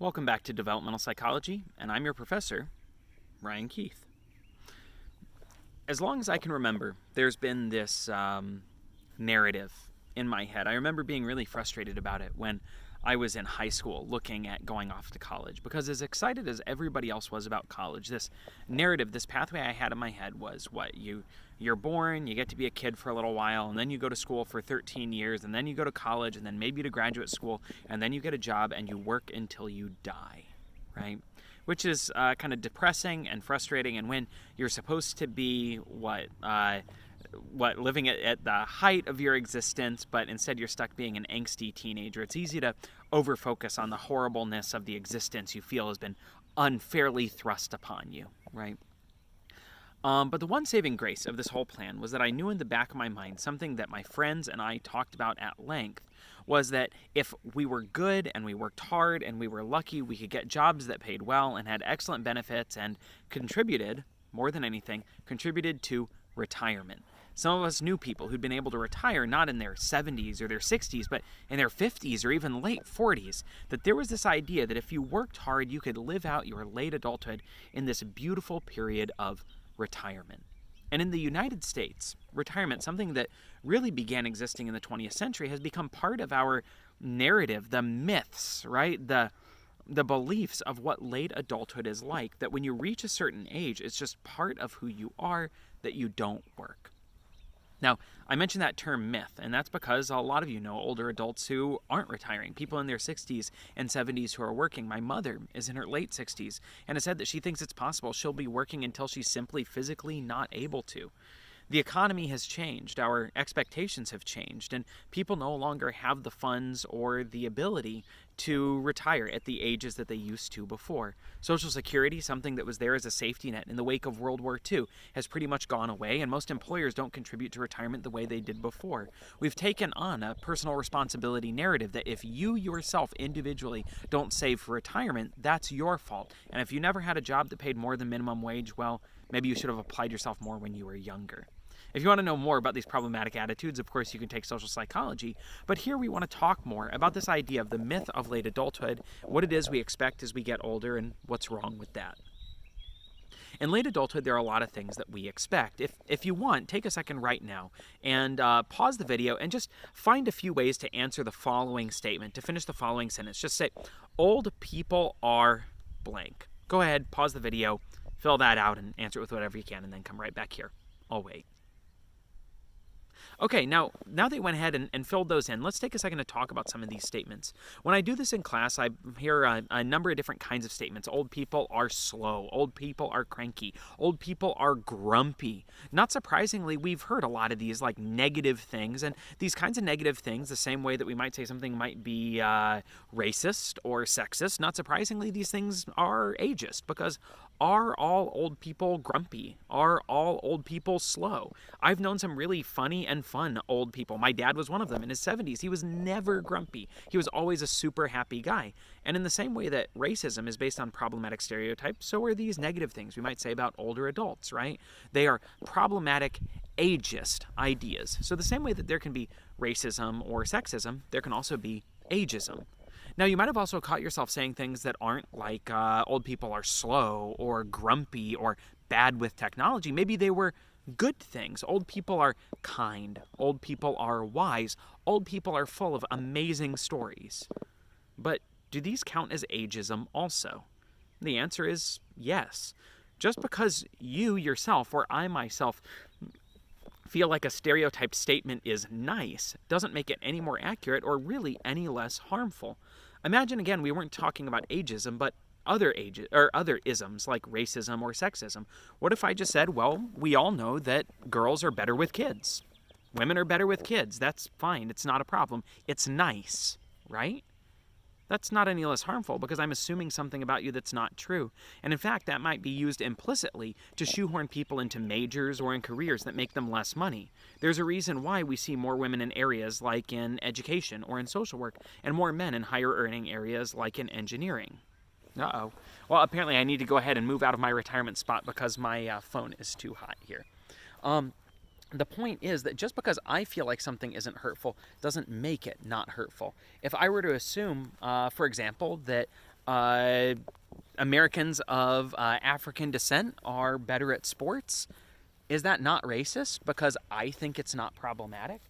Welcome back to Developmental Psychology, and I'm your professor, Ryan Keith. As long as I can remember, there's been this narrative in my head. I remember being really frustrated about it when I was in high school looking at going off to college, because as excited as everybody else was about college, this narrative, this pathway I had in my head was you're born, you get to be a kid for a little while, and then you go to school for 13 years, and then you go to college, and then maybe to graduate school, and then you get a job and you work until you die, right? Which is kind of depressing and frustrating, and when you're supposed to be living at the height of your existence, but instead you're stuck being an angsty teenager, it's easy to overfocus on the horribleness of the existence you feel has been unfairly thrust upon you, right? But the one saving grace of this whole plan was that I knew in the back of my mind something that my friends and I talked about at length, was that if we were good and we worked hard and we were lucky, we could get jobs that paid well and had excellent benefits and contributed, more than anything, contributed to retirement. Some of us knew people who'd been able to retire not in their 70s or their 60s, but in their 50s or even late 40s, that there was this idea that if you worked hard, you could live out your late adulthood in this beautiful period of retirement. And in the United States, retirement, something that really began existing in the 20th century, has become part of our narrative, the myths, right? The beliefs of what late adulthood is like, that when you reach a certain age, it's just part of who you are, that you don't work. Now, I mentioned that term myth, and that's because a lot of you know older adults who aren't retiring, people in their 60s and 70s who are working. My mother is in her late 60s and has said that she thinks it's possible she'll be working until she's simply physically not able to. The economy has changed, our expectations have changed, and people no longer have the funds or the ability to retire at the ages that they used to before. Social Security, something that was there as a safety net in the wake of World War II, has pretty much gone away, and most employers don't contribute to retirement the way they did before. We've taken on a personal responsibility narrative that if you yourself individually don't save for retirement, that's your fault. And if you never had a job that paid more than minimum wage, well, maybe you should have applied yourself more when you were younger. If you want to know more about these problematic attitudes, of course, you can take social psychology. But here we want to talk more about this idea of the myth of late adulthood, what it is we expect as we get older, and what's wrong with that. In late adulthood, there are a lot of things that we expect. If you want, take a second right now and pause the video and just find a few ways to answer the following statement, to finish the following sentence. Just say, old people are blank. Go ahead, pause the video, fill that out, and answer it with whatever you can, and then come right back here. I'll wait. Okay, now they went ahead and filled those in, let's take a second to talk about some of these statements. When I do this in class, I hear a number of different kinds of statements. Old people are slow. Old people are cranky. Old people are grumpy. Not surprisingly, we've heard a lot of these like negative things, and these kinds of negative things, the same way that we might say something might be racist or sexist, not surprisingly, these things are ageist, because are all old people grumpy? Are all old people slow? I've known some really funny and fun old people. My dad was one of them in his 70s. He was never grumpy. He was always a super happy guy. And in the same way that racism is based on problematic stereotypes, so are these negative things we might say about older adults, right? They are problematic, ageist ideas. So the same way that there can be racism or sexism, there can also be ageism. Now, you might have also caught yourself saying things that aren't like old people are slow or grumpy or bad with technology. Maybe they were good things. Old people are kind. Old people are wise. Old people are full of amazing stories. But do these count as ageism also? The answer is yes. Just because you yourself or I myself feel like a stereotyped statement is nice doesn't make it any more accurate or really any less harmful. Imagine again, we weren't talking about ageism, but other isms like racism or sexism. What if I just said, well, we all know that girls are better with kids. Women are better with kids. That's fine. It's not a problem. It's nice, right? That's not any less harmful because I'm assuming something about you that's not true. And in fact, that might be used implicitly to shoehorn people into majors or in careers that make them less money. There's a reason why we see more women in areas like in education or in social work, and more men in higher earning areas like in engineering. Uh-oh. Well, apparently I need to go ahead and move out of my retirement spot because my phone is too hot here. The point is that just because I feel like something isn't hurtful doesn't make it not hurtful. If I were to assume, for example, that uh, Americans of African descent are better at sports. Is that not racist because I think it's not problematic?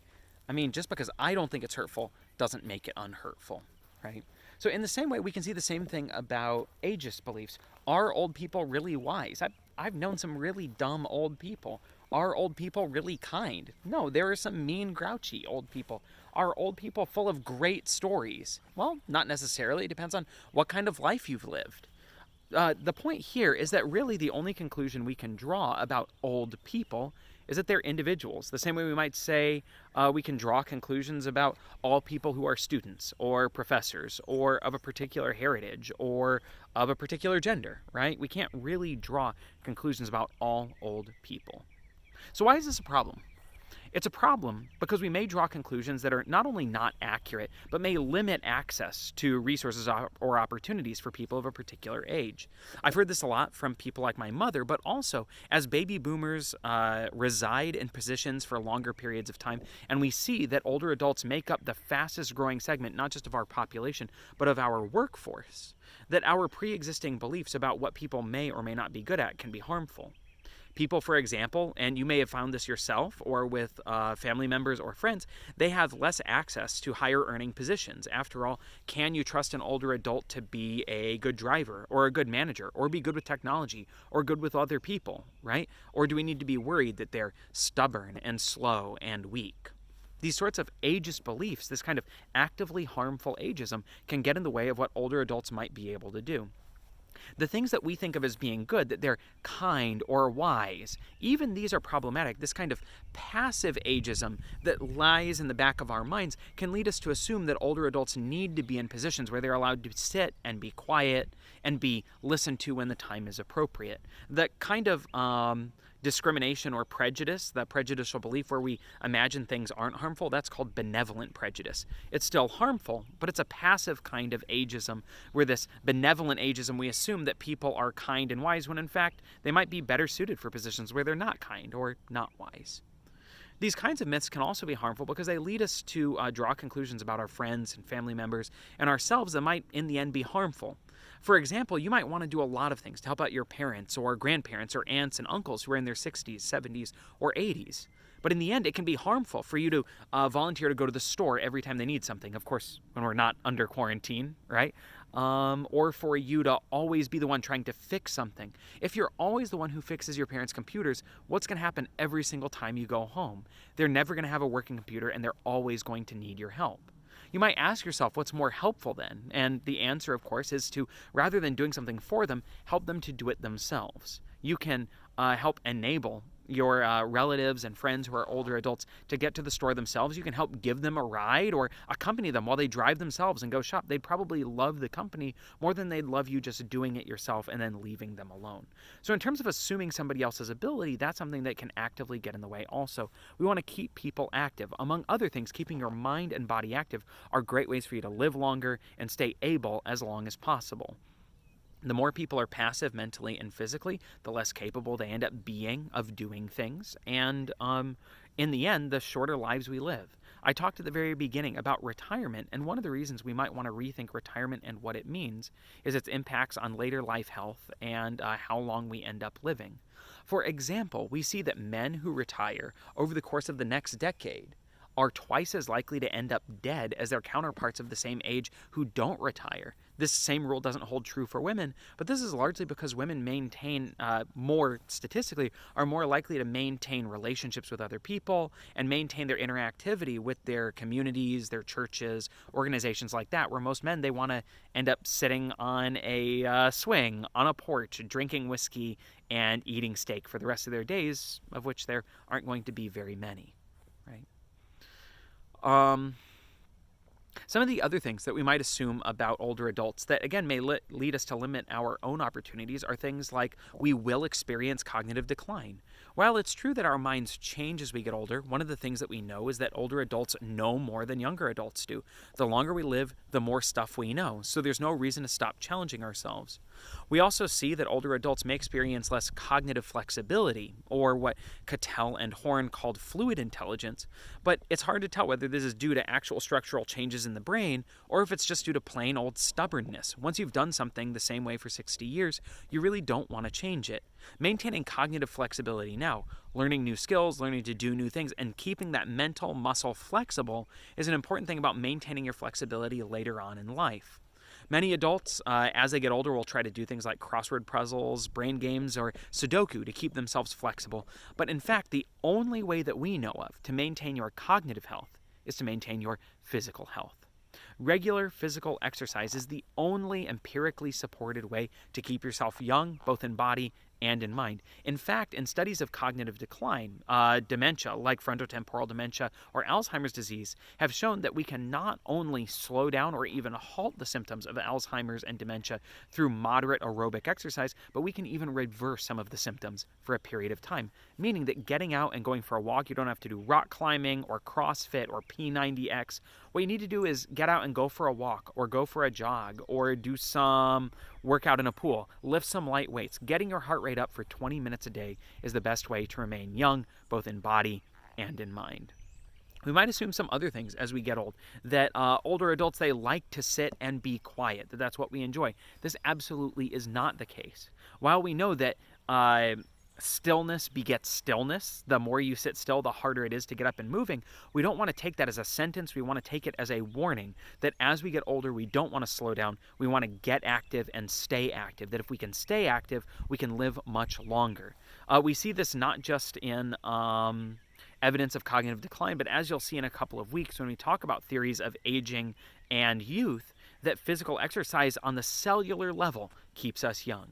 I mean, just because I don't think it's hurtful doesn't make it unhurtful, right? So, in the same way, we can see the same thing about ageist beliefs. Are old people really wise? I've known some really dumb old people. Are old people really kind? No, there are some mean, grouchy old people. Are old people full of great stories? Well, not necessarily. It depends on what kind of life you've lived. The point here is that really the only conclusion we can draw about old people is that they're individuals. The same way we might say we can draw conclusions about all people who are students or professors or of a particular heritage or of a particular gender, right? We can't really draw conclusions about all old people. So why is this a problem? It's a problem because we may draw conclusions that are not only not accurate, but may limit access to resources or opportunities for people of a particular age. I've heard this a lot from people like my mother, but also as baby boomers reside in positions for longer periods of time, and we see that older adults make up the fastest growing segment, not just of our population, but of our workforce, that our pre-existing beliefs about what people may or may not be good at can be harmful. People, for example, and you may have found this yourself or with family members or friends, they have less access to higher earning positions. After all, can you trust an older adult to be a good driver or a good manager or be good with technology or good with other people, right? Or do we need to be worried that they're stubborn and slow and weak? These sorts of ageist beliefs, this kind of actively harmful ageism, can get in the way of what older adults might be able to do. The things that we think of as being good, that they're kind or wise, even these are problematic. This kind of passive ageism that lies in the back of our minds can lead us to assume that older adults need to be in positions where they're allowed to sit and be quiet and be listened to when the time is appropriate. That kind of discrimination or prejudice, that prejudicial belief where we imagine things aren't harmful, that's called benevolent prejudice. It's still harmful, but it's a passive kind of ageism, where this benevolent ageism, we assume that people are kind and wise when in fact they might be better suited for positions where they're not kind or not wise. These kinds of myths can also be harmful because they lead us to draw conclusions about our friends and family members and ourselves that might in the end be harmful. For example, you might want to do a lot of things to help out your parents or grandparents or aunts and uncles who are in their 60s, 70s, or 80s. But in the end, it can be harmful for you to volunteer to go to the store every time they need something. Of course, when we're not under quarantine, right? Or for you to always be the one trying to fix something. If you're always the one who fixes your parents' computers, what's going to happen every single time you go home? They're never going to have a working computer, and they're always going to need your help. You might ask yourself, what's more helpful then? And the answer, of course, is to, rather than doing something for them, help them to do it themselves. You can help enable your relatives and friends who are older adults to get to the store themselves. You can help give them a ride or accompany them while they drive themselves and go shop. They'd probably love the company more than they'd love you just doing it yourself and then leaving them alone. So in terms of assuming somebody else's ability, that's something that can actively get in the way also. We want to keep people active. Among other things, keeping your mind and body active are great ways for you to live longer and stay able as long as possible. The more people are passive mentally and physically, the less capable they end up being of doing things. And in the end, the shorter lives we live. I talked at the very beginning about retirement, and one of the reasons we might want to rethink retirement and what it means is its impacts on later life health and how long we end up living. For example, we see that men who retire over the course of the next decade are twice as likely to end up dead as their counterparts of the same age who don't retire. This same rule doesn't hold true for women, but this is largely because women more statistically, are more likely to maintain relationships with other people and maintain their interactivity with their communities, their churches, organizations like that, where most men, they want to end up sitting on a swing, on a porch, drinking whiskey and eating steak for the rest of their days, of which there aren't going to be very many, right? Some of the other things that we might assume about older adults that, again, may lead us to limit our own opportunities are things like we will experience cognitive decline. While it's true that our minds change as we get older, one of the things that we know is that older adults know more than younger adults do. The longer we live, the more stuff we know, so there's no reason to stop challenging ourselves. We also see that older adults may experience less cognitive flexibility, or what Cattell and Horn called fluid intelligence, but it's hard to tell whether this is due to actual structural changes in the brain or if it's just due to plain old stubbornness. Once you've done something the same way for 60 years, you really don't want to change it. Maintaining cognitive flexibility now, learning new skills, learning to do new things, and keeping that mental muscle flexible is an important thing about maintaining your flexibility later on in life. Many adults, as they get older, will try to do things like crossword puzzles, brain games, or Sudoku to keep themselves flexible. But in fact, the only way that we know of to maintain your cognitive health is to maintain your physical health. Regular physical exercise is the only empirically supported way to keep yourself young, both in body and in mind. In fact, in studies of cognitive decline, dementia, like frontotemporal dementia or Alzheimer's disease, have shown that we can not only slow down or even halt the symptoms of Alzheimer's and dementia through moderate aerobic exercise, but we can even reverse some of the symptoms for a period of time, meaning that getting out and going for a walk, you don't have to do rock climbing or CrossFit or P90X. What you need to do is get out and go for a walk or go for a jog or do some workout in a pool, lift some light weights. Getting your heart rate up for 20 minutes a day is the best way to remain young, both in body and in mind. We might assume some other things as we get old, that older adults, they like to sit and be quiet, that that's what we enjoy. This absolutely is not the case. While we know that stillness begets stillness, the more you sit still, the harder it is to get up and moving, we don't want to take that as a sentence. We want to take it as a warning that as we get older, we don't want to slow down. We want to get active and stay active, that if we can stay active, we can live much longer. We see this not just in evidence of cognitive decline, but as you'll see in a couple of weeks when we talk about theories of aging and youth, that physical exercise on the cellular level keeps us young.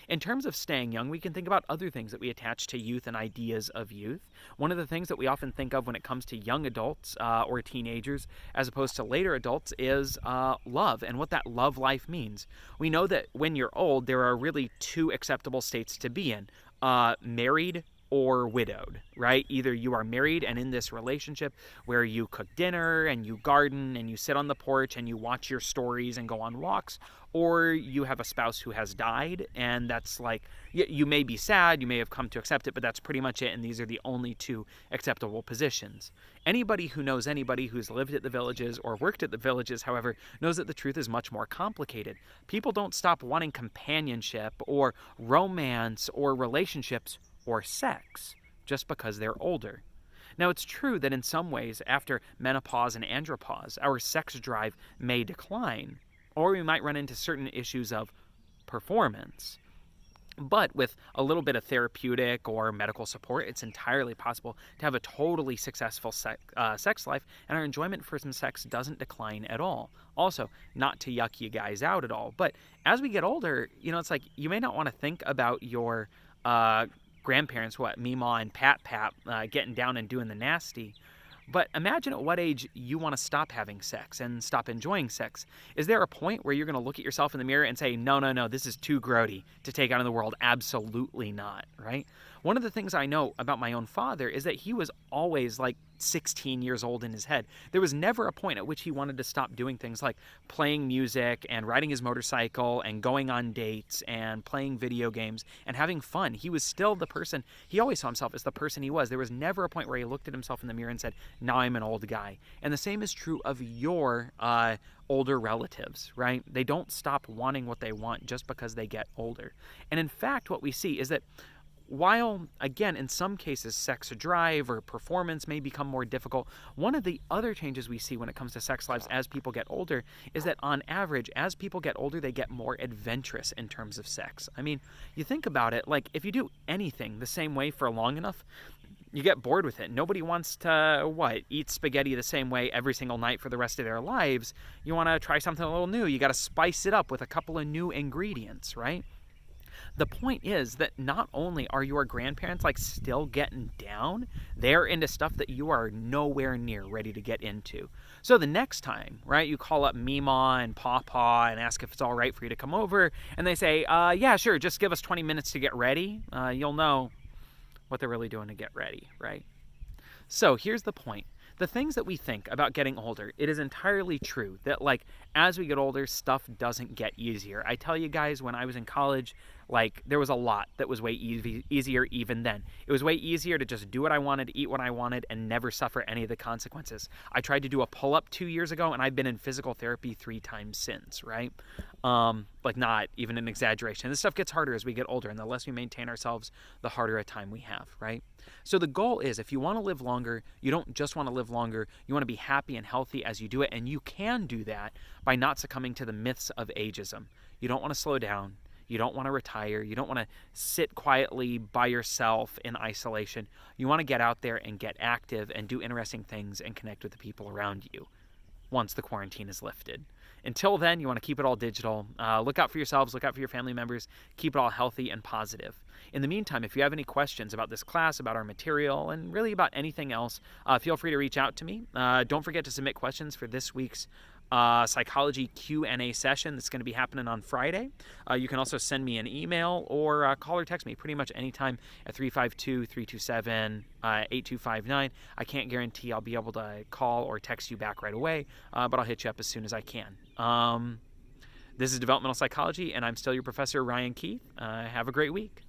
In terms of staying young, we can think about other things that we attach to youth and ideas of youth. One of the things that we often think of when it comes to young adults or teenagers, as opposed to later adults, is love and what that love life means. We know that when you're old, there are really two acceptable states to be in, married or widowed, right? Either you are married and in this relationship where you cook dinner and you garden and you sit on the porch and you watch your stories and go on walks, or you have a spouse who has died, and that's like, you may be sad, you may have come to accept it, but that's pretty much it, and these are the only two acceptable positions. Anybody who knows anybody who's lived at the Villages or worked at the Villages, however, knows that the truth is much more complicated. People don't stop wanting companionship or romance or relationships or sex just because they're older. Now, it's true that in some ways, after menopause and andropause, our sex drive may decline, or we might run into certain issues of performance. But with a little bit of therapeutic or medical support, it's entirely possible to have a totally successful sex life, and our enjoyment for some sex doesn't decline at all. Also, not to yuck you guys out at all, but as we get older, it's like you may not want to think about your grandparents, Meemaw and Pat, getting down and doing the nasty. But imagine at what age you want to stop having sex and stop enjoying sex. Is there a point where you're going to look at yourself in the mirror and say, no, this is too grody to take on in the world? Absolutely not, right? One of the things I know about my own father is that he was always like 16 years old in his head. There was never a point at which he wanted to stop doing things like playing music and riding his motorcycle and going on dates and playing video games and having fun. He was still the person, he always saw himself as the person he was. There was never a point where he looked at himself in the mirror and said, now I'm an old guy. And the same is true of your older relatives, right? They don't stop wanting what they want just because they get older. And in fact, what we see is that while, again, in some cases, sex drive or performance may become more difficult, one of the other changes we see when it comes to sex lives as people get older is that on average, as people get older, they get more adventurous in terms of sex. I mean, you think about it, like if you do anything the same way for long enough, you get bored with it. Nobody wants to, eat spaghetti the same way every single night for the rest of their lives. You want to try something a little new. You got to spice it up with a couple of new ingredients, right? The point is that not only are your grandparents still getting down, they're into stuff that you are nowhere near ready to get into. So the next time, right, you call up Meemaw and Pawpaw and ask if it's all right for you to come over, and they say, yeah, sure, just give us 20 minutes to get ready. You'll know what they're really doing to get ready, right? So here's the point. the things that we think about getting older, it is entirely true that, like, as we get older, stuff doesn't get easier. I tell you guys, when I was in college, like, there was a lot that was way easier even then. It was way easier to just do what I wanted, eat what I wanted, and never suffer any of the consequences. I tried to do a pull-up 2 years ago, and I've been in physical therapy 3 times since, right? Like, not even an exaggeration. This stuff gets harder as we get older, and the less we maintain ourselves, the harder a time we have, right? So the goal is, if you want to live longer, you don't just want to live longer, you want to be happy and healthy as you do it, and you can do that by not succumbing to the myths of ageism. You don't want to slow down. You don't want to retire. You don't want to sit quietly by yourself in isolation. You want to get out there and get active and do interesting things and connect with the people around you once the quarantine is lifted. Until then, you want to keep it all digital. Look out for yourselves, look out for your family members, keep it all healthy and positive. In the meantime, if you have any questions about this class, about our material, and really about anything else, feel free to reach out to me. Don't forget to submit questions for this week's psychology Q&A session that's going to be happening on Friday. You can also send me an email or call or text me pretty much anytime at 352-327-8259. I can't guarantee I'll be able to call or text you back right away, but I'll hit you up as soon as I can. This is Developmental Psychology, and I'm still your professor, Ryan Keith. Have a great week.